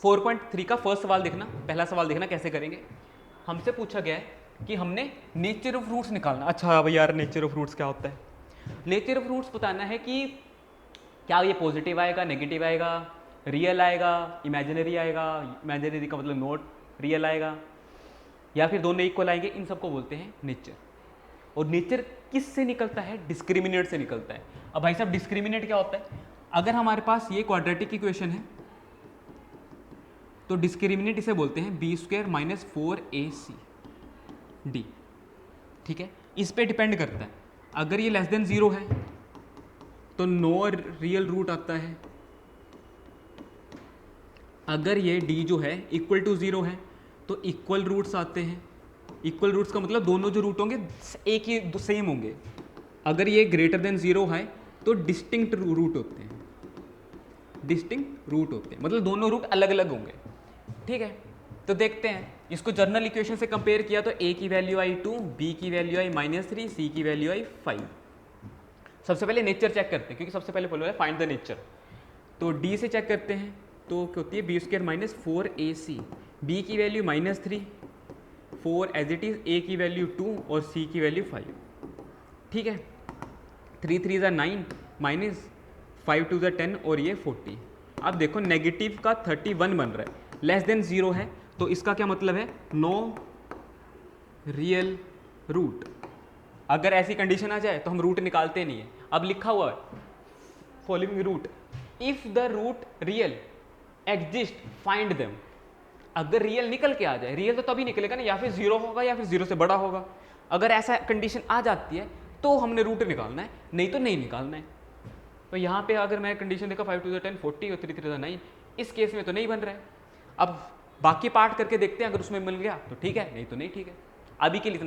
4.3 का फर्स्ट सवाल देखना, पहला सवाल देखना कैसे करेंगे। हमसे पूछा गया है कि हमने नेचर ऑफ रूट्स निकालना। अच्छा भाई यार, नेचर ऑफ रूट्स क्या होता है? नेचर ऑफ रूट्स बताना है कि क्या ये पॉजिटिव आएगा, नेगेटिव आएगा, रियल आएगा, इमेजिनरी आएगा, इमेजिनरी का मतलब नॉट रियल आएगा, या फिर दोनों इक्वल आएंगे। इन सबको बोलते हैं नेचर। और नेचर किस से निकलता है? डिस्क्रिमिनेट से निकलता है। अब भाई साहब डिस्क्रिमिनेट क्या होता है? अगर हमारे पास ये क्वाड्रेटिक इक्वेशन है तो डिस्क्रिमिनेट इसे बोलते हैं B square minus 4ac D. ठीक है, इस पे डिपेंड करता है। अगर ये लेस देन 0 है तो नो रियल रूट आता है। अगर ये डी जो है इक्वल टू 0 है तो इक्वल रूट्स आते हैं। इक्वल रूट्स का मतलब दोनों जो रूट होंगे एक ही सेम होंगे। अगर ये ग्रेटर देन 0 है तो डिस्टिंक्ट रूट होते हैं। डिस्टिंक्ट रूट होते हैं मतलब दोनों रूट अलग अलग होंगे। ठीक है, तो देखते हैं इसको जर्नल इक्वेशन से कंपेयर किया तो a की वैल्यू आई 2, b की वैल्यू आई -3, c की वैल्यू आई 5। सबसे पहले नेचर चेक करते हैं क्योंकि सबसे पहले बोला है फाइंड द नेचर। तो d से चेक करते हैं तो क्या होती है B square minus 4ac, b की value -3, 4 as it is, a की वैल्यू 2 और c की वैल्यू 5। ठीक है, 3 3 9 माइनस 5 2 10 और ये 40। अब देखो नेगेटिव का 31 बन रहा है, लेस देन 0 है तो इसका क्या मतलब है? No real root. अगर ऐसी कंडीशन आ जाए तो हम रूट निकालते नहीं है। अब लिखा हुआ है following root, if the root real exist find them. अगर रियल निकल के आ जाए, रियल तो तभी निकलेगा ना, या फिर 0 होगा या फिर 0 से बड़ा होगा। अगर ऐसा कंडीशन आ जाती है तो हमने रूट निकालना है, नहीं तो नहीं निकालना है। तो यहाँ पे अगर मैं कंडीशन देखा 5 2 10 40 और 3 3 9, इस केस में तो नहीं बन रहा है। अब बाकी पार्ट करके देखते हैं, अगर उसमें मिल गया तो ठीक है, नहीं तो नहीं। ठीक है, अभी के लिए